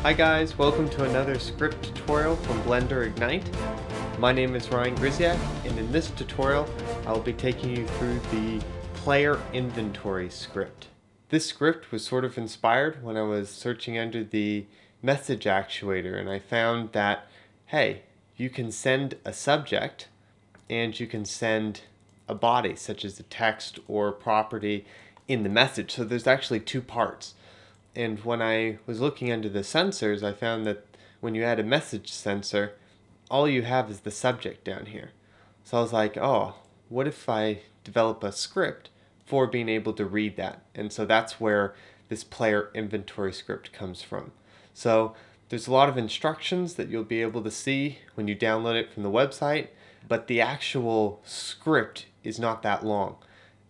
Hi guys, welcome to another script tutorial from Blender Ignite. My name is Grzesiak, and in this tutorial I'll be taking you through the player inventory script. This script was sort of inspired when I was searching under the message actuator, and I found that, hey, you can send a subject and you can send a body, such as a text or property, in the message. So there's actually two parts. And when I was looking under the sensors, I found that when you add a message sensor, all you have is the subject down here. So I was like, oh, what if I develop a script for being able to read that? And so that's where this player inventory script comes from. So there's a lot of instructions that you'll be able to see when you download it from the website, but the actual script is not that long.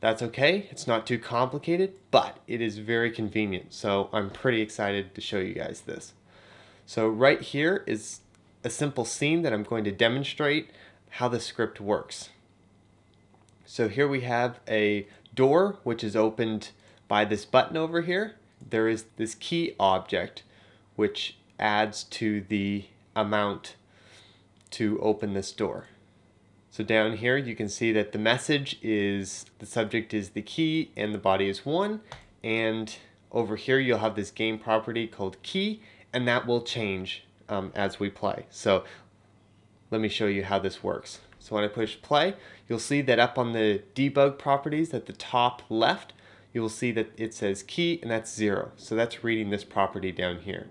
That's okay, it's not too complicated, but it is very convenient, so I'm pretty excited to show you guys this. So right here is a simple scene that I'm going to demonstrate how the script works. So here we have a door which is opened by this button over here. There is this key object which adds to the amount to open this door. So down here you can see that the message is, the subject is the key and the body is 1, and over here you'll have this game property called key, and that will change as we play. So let me show you how this works. So when I push play, you'll see that up on the debug properties at the top left, you will see that it says key, and that's 0. So that's reading this property down here.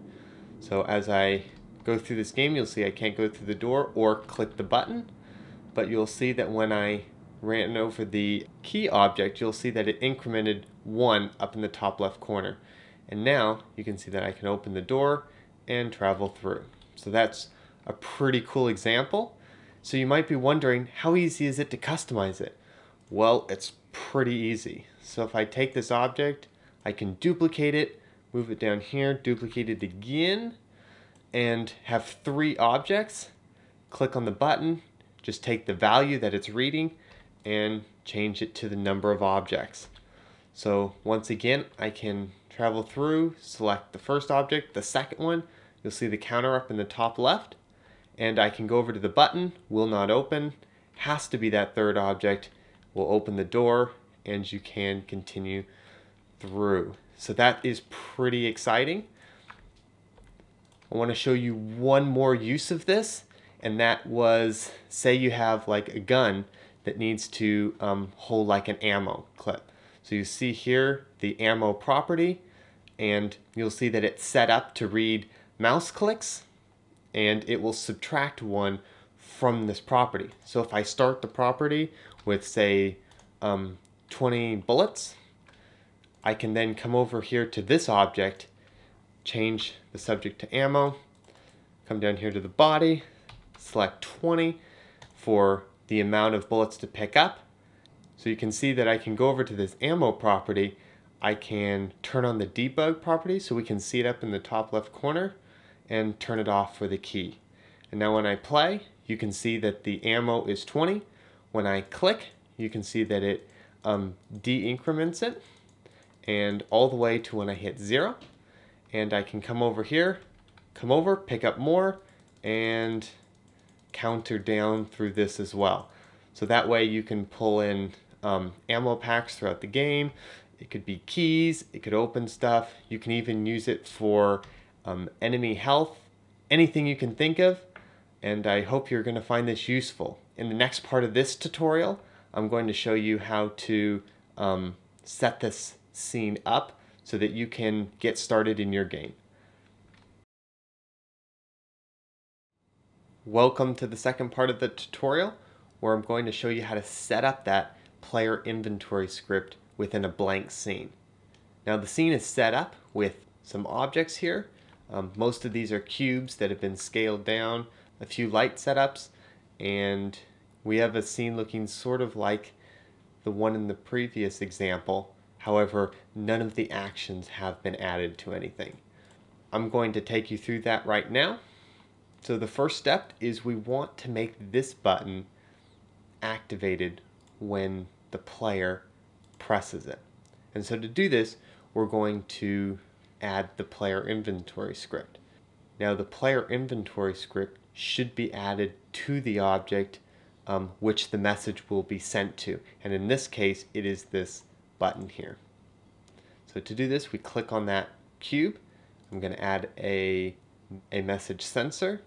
So as I go through this game, you'll see I can't go through the door or click the button. But you'll see that when I ran over the key object, you'll see that it incremented 1 up in the top left corner. And now you can see that I can open the door and travel through. So that's a pretty cool example. So you might be wondering, how easy is it to customize it? Well, it's pretty easy. So if I take this object, I can duplicate it, move it down here, duplicate it again, and have 3 objects. Click on the button, just take the value that it's reading and change it to the number of objects. So once again, I can travel through, select the first object, the second one, you'll see the counter up in the top left, and I can go over to the button, will not open, has to be that third object, will open the door, and you can continue through. So that is pretty exciting. I want to show you one more use of this, and that was, say you have like a gun that needs to hold like an ammo clip. So you see here the ammo property, and you'll see that it's set up to read mouse clicks, and it will subtract 1 from this property. So if I start the property with, say, 20 bullets, I can then come over here to this object, change the subject to ammo, come down here to the body, select 20 for the amount of bullets to pick up. So you can see that I can go over to this ammo property, I can turn on the debug property so we can see it up in the top left corner, and turn it off for the key. And now when I play, you can see that the ammo is 20. When I click, you can see that it de-increments it, and all the way to when I hit 0. And I can come over here, come over, pick up more, and counter down through this as well. So that way you can pull in ammo packs throughout the game. It could be keys, it could open stuff. You can even use it for enemy health, anything you can think of. And I hope you're going to find this useful. In the next part of this tutorial, I'm going to show you how to set this scene up so that you can get started in your game. Welcome to the second part of the tutorial, where I'm going to show you how to set up that player inventory script within a blank scene. Now the scene is set up with some objects here. Most of these are cubes that have been scaled down, a few light setups, and we have a scene looking sort of like the one in the previous example. However, none of the actions have been added to anything. I'm going to take you through that right now. So the first step is we want to make this button activated when the player presses it. And so to do this, we're going to add the player inventory script. Now the player inventory script should be added to the object which the message will be sent to. And in this case, it is this button here. So to do this, we click on that cube. I'm going to add a message sensor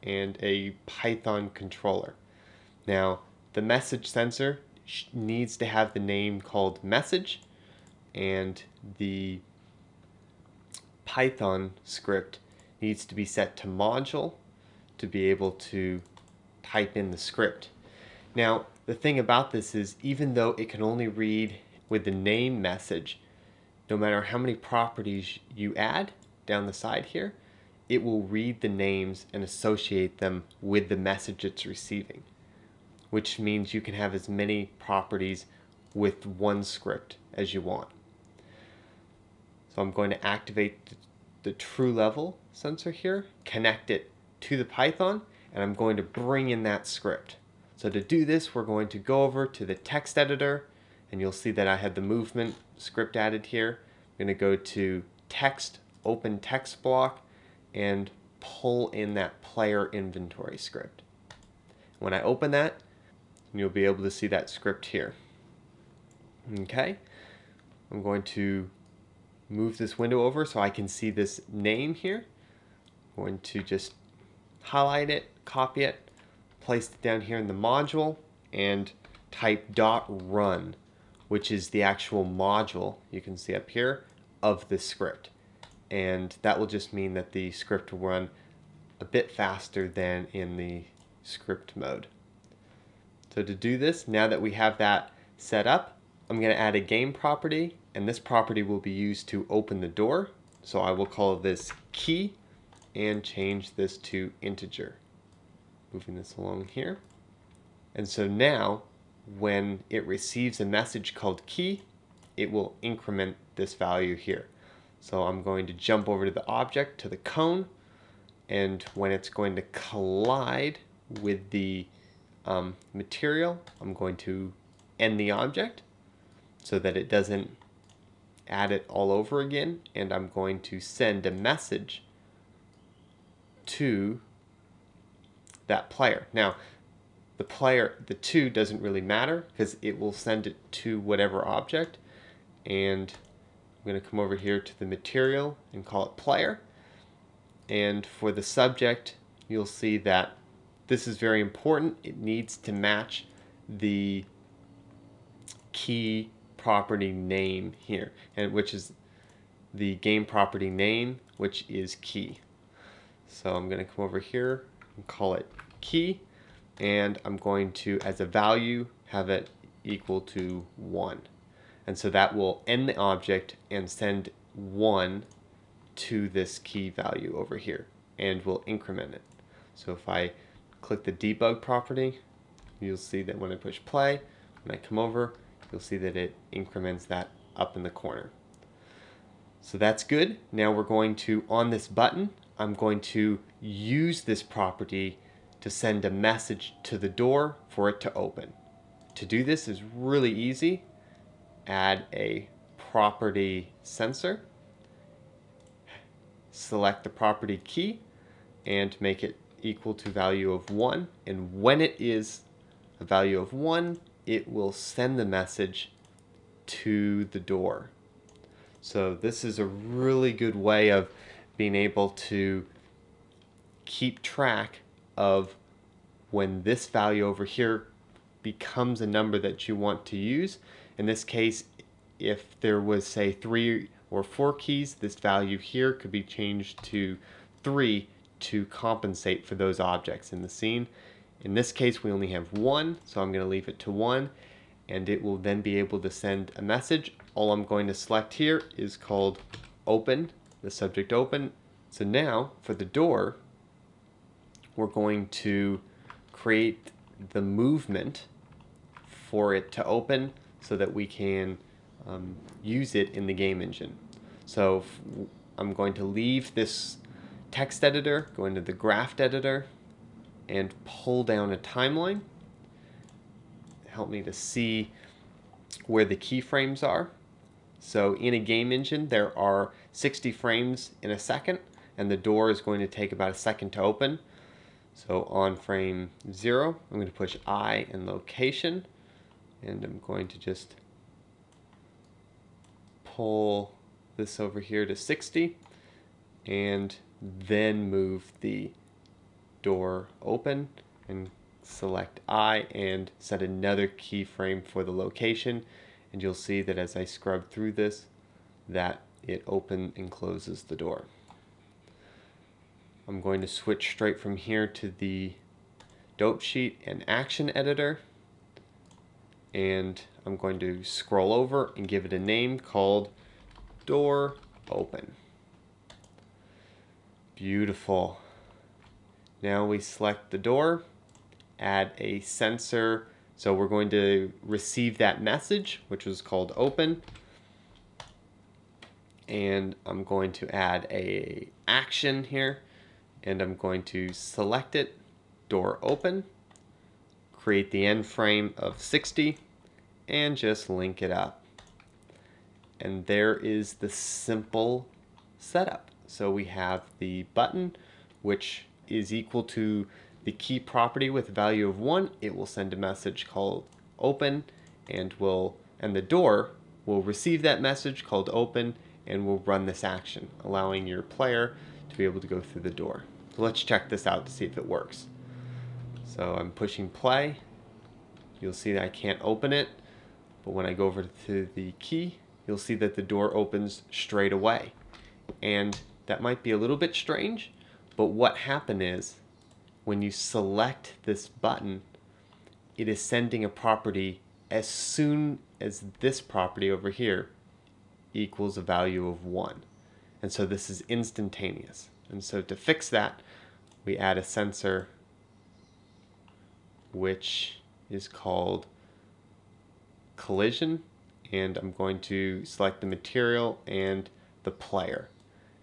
and a Python controller. Now, the message sensor needs to have the name called message, and the Python script needs to be set to module to be able to type in the script. Now, the thing about this is, even though it can only read with the name message, no matter how many properties you add down the side here, it will read the names and associate them with the message it's receiving, which means you can have as many properties with one script as you want. So I'm going to activate the true level sensor here, connect it to the Python, and I'm going to bring in that script. So to do this, we're going to go over to the text editor, and you'll see that I had the movement script added here. I'm going to go to text, open text block, and pull in that player inventory script. When I open that, you'll be able to see that script here. Okay, I'm going to move this window over so I can see this name here. I'm going to just highlight it, copy it, place it down here in the module, and type .run, which is the actual module you can see up here of the script. And that will just mean that the script will run a bit faster than in the script mode. So to do this, now that we have that set up, I'm going to add a game property, and this property will be used to open the door. So I will call this key and change this to integer. Moving this along here. And so now, when it receives a message called key, it will increment this value here. So I'm going to jump over to the object, to the cone, and when it's going to collide with the material, I'm going to end the object so that it doesn't add it all over again, and I'm going to send a message to that player. Now, the player, the to doesn't really matter because it will send it to whatever object, and I'm going to come over here to the material and call it player. And for the subject, you'll see that this is very important. It needs to match the key property name here, and which is the game property name, which is key. So I'm going to come over here and call it key, and I'm going to, as a value, have it equal to 1. And so that will end the object and send 1 to this key value over here, and we'll increment it. So if I click the debug property, you'll see that when I push play, when I come over, you'll see that it increments that up in the corner. So that's good. Now we're going to, on this button, I'm going to use this property to send a message to the door for it to open. To do this is really easy. Add a property sensor, select the property key, and make it equal to value of 1. And when it is a value of 1, it will send the message to the door. So this is a really good way of being able to keep track of when this value over here becomes a number that you want to use. In this case, if there was, say, 3 or 4 keys, this value here could be changed to 3 to compensate for those objects in the scene. In this case, we only have 1, so I'm going to leave it to 1, and it will then be able to send a message. All I'm going to select here is called open, the subject open. So now, for the door, we're going to create the movement for it to open so that we can use it in the game engine. So I'm going to leave this text editor, go into the graph editor, and pull down a timeline. Help me to see where the keyframes are. So in a game engine, there are 60 frames in a second, and the door is going to take about a second to open. So on frame 0, I'm going to push I in location, and I'm going to just pull this over here to 60 and then move the door open and select I and set another keyframe for the location, and you'll see that as I scrub through this that it opens and closes the door. I'm going to switch straight from here to the dope sheet and action editor, and I'm going to scroll over and give it a name called door open. Beautiful. Now we select the door, add a sensor, so we're going to receive that message which was called open, and I'm going to add a action here, and I'm going to select it, door open, create the end frame of 60, and just link it up. And there is the simple setup. So we have the button, which is equal to the key property with a value of 1. It will send a message called open, and the door will receive that message called open and will run this action, allowing your player to be able to go through the door. So let's check this out to see if it works. So I'm pushing play. You'll see that I can't open it, but when I go over to the key, you'll see that the door opens straight away. And that might be a little bit strange, but what happened is when you select this button, it is sending a property as soon as this property over here equals a value of 1. And so this is instantaneous. And so to fix that, we add a sensor which is called collision, and I'm going to select the material and the player.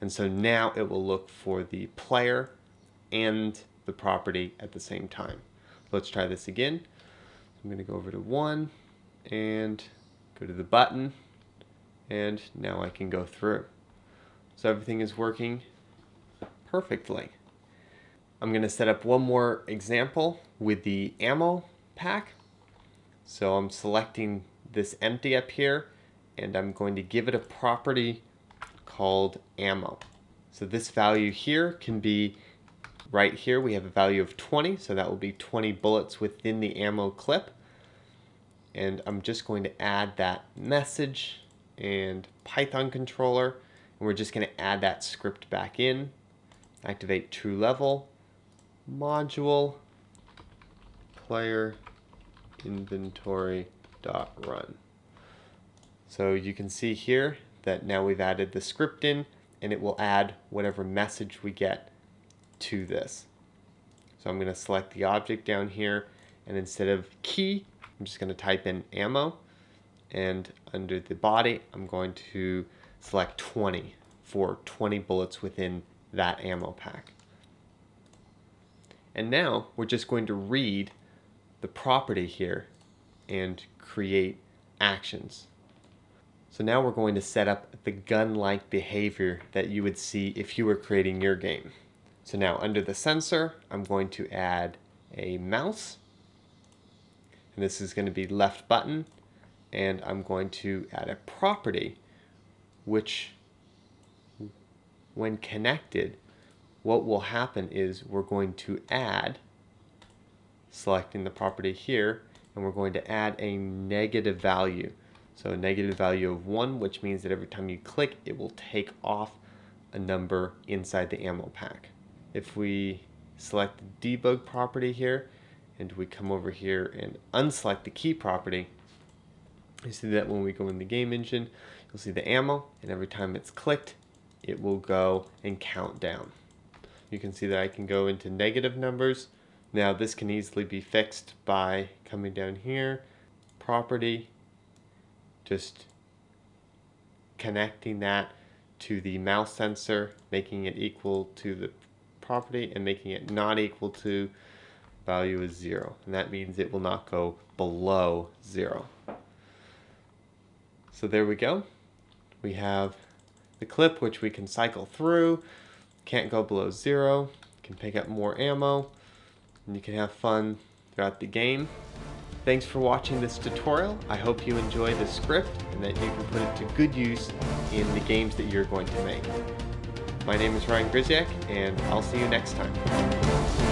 And so now it will look for the player and the property at the same time. Let's try this again. I'm going to go over to 1 and go to the button, and now I can go through. So everything is working perfectly. I'm going to set up one more example with the ammo pack. So I'm selecting this empty up here, and I'm going to give it a property called ammo. So this value here can be right here. We have a value of 20, so that will be 20 bullets within the ammo clip. And I'm just going to add that message and Python controller, and we're just going to add that script back in. Activate true level, module, player inventory dot run. So you can see here that now we've added the script in, and it will add whatever message we get to this. So I'm going to select the object down here, and instead of key, I'm just going to type in ammo, and under the body I'm going to select 20 for 20 bullets within that ammo pack. And now we're just going to read the property here and create actions. So now we're going to set up the gun-like behavior that you would see if you were creating your game. So now under the sensor, I'm going to add a mouse, and this is going to be left button, and I'm going to add a property which, when connected, what will happen is we're going to add, selecting the property here, and we're going to add a negative value. So a negative value of 1, which means that every time you click, it will take off a number inside the ammo pack. If we select the debug property here, and we come over here and unselect the key property, you see that when we go in the game engine, you'll see the ammo, and every time it's clicked, it will go and count down. You can see that I can go into negative numbers. Now this can easily be fixed by coming down here, property, just connecting that to the mouse sensor, making it equal to the property and making it not equal to value is 0. And that means it will not go below 0. So there we go. We have the clip which we can cycle through, can't go below 0, you can pick up more ammo, and you can have fun throughout the game. Thanks for watching this tutorial. I hope you enjoy the script and that you can put it to good use in the games that you're going to make. My name is Ryan Grzesiak, and I'll see you next time.